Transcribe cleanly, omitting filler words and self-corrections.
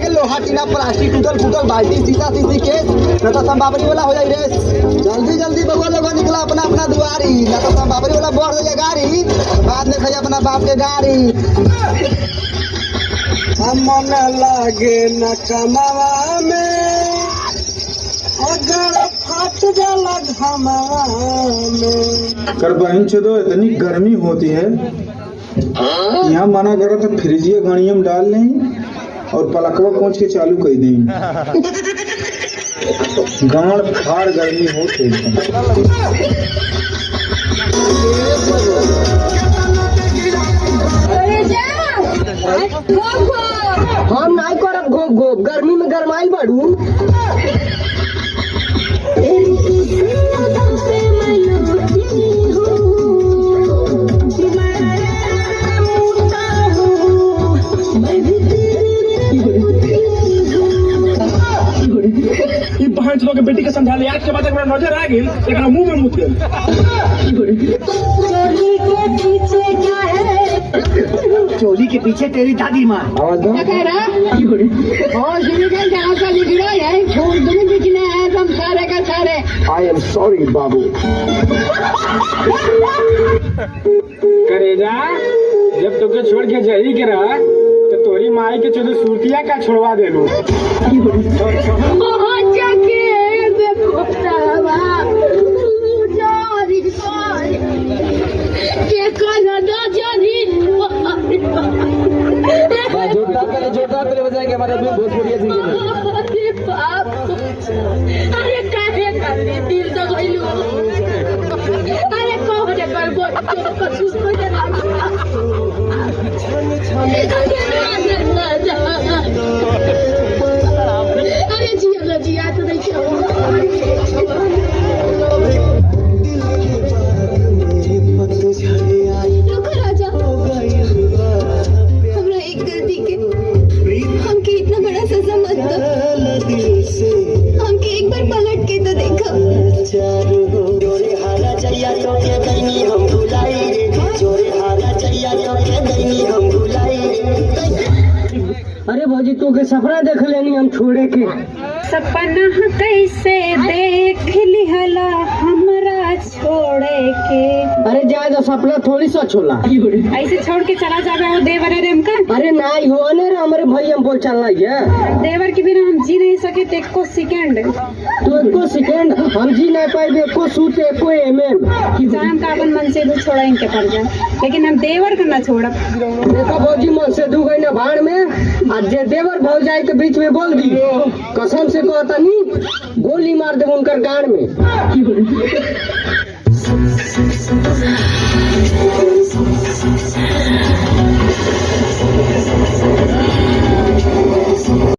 लोहा टीना प्लास्टिक टूटल फूटल बाल्टी सीसा सीसी केस न तो संबाबरी वाला हो जाई रे। जल्दी जल्दी बउआ लोग निकला अपना अपना दुआरी, न तो संबाबरी वाला बढ़ जाए गाड़ी, बाद में खाई अपना बाप के गाड़ी। हम मन लागे न कमावा में अगर फट जाला घमावा में। कर बहन चोदो इतनी गर्मी होती है, यहाँ मना करो तो फ्रिजिया गाड़िया में डाल लें और पलकवा पहुँच के चालू कर दें। गाड़ फाड़ गर्मी होती है। हम नहीं करब घोप घोप, गर्मी में गरमाई बढ़ू। के बेटी के समझा ले, आज के बाद एक नजर आ गई लेकिन मुंह में मुत गई। चोली के पीछे तेरी दादी माँ। आवाज दो। क्या कह रहा है? छोड़ तुम्हें दिखना है तुम सारे का सारे। आई एम सॉरी बाबू। करेजा जब तुके छोड़ के जही के रहा तो तोरी माई के चोदो सूरतिया का छोड़वा दे लो। जोरदार तेरे बजाएंगे हमारे अभी भोजपुरिया सीखेंगे। अरे काहे कर दिल तो गइलू। अरे कोहरे पर बोल कछु को जना। अरे जिया तो देखियो। रुको राजा, हमरा एक गलती के हमके इतना बड़ा सजा मत दो। हमके एक बार पलट के तो देखो। जोरे हारा चाहिए तो के दैनी हम भुलाई रे। जोरे हारा चाहिए तो के दैनी हम भुलाई रे। अरे भौजी तू के सपना देख लेनी हम छोड़े के। सपना कैसे देख लिहला हमरा छोड़े के। अरे जाए तो सपना थोड़ी सा छोला। ऐसे छोड़ के चला जाबे और देवर रे हमका। अरे नहीं हो ने रे, हमारे भाई हम बोल चलना है। देवर के बिना हम जी नहीं सके ते एको सेकंड। तू एको सेकंड हम जी नहीं पाएबे, एको सूते एको एमएम। जान का अपन मन से भी छोड़ा इनके पड़ जाए, लेकिन हम देवर का ना छोड़ब। देखो भौजी मन से दू गई ना भाड़ में, आज जे देवर भौजाई के बीच में बोल दी कसम से कहता नहीं गोली मार दे उनकर गाड़ में।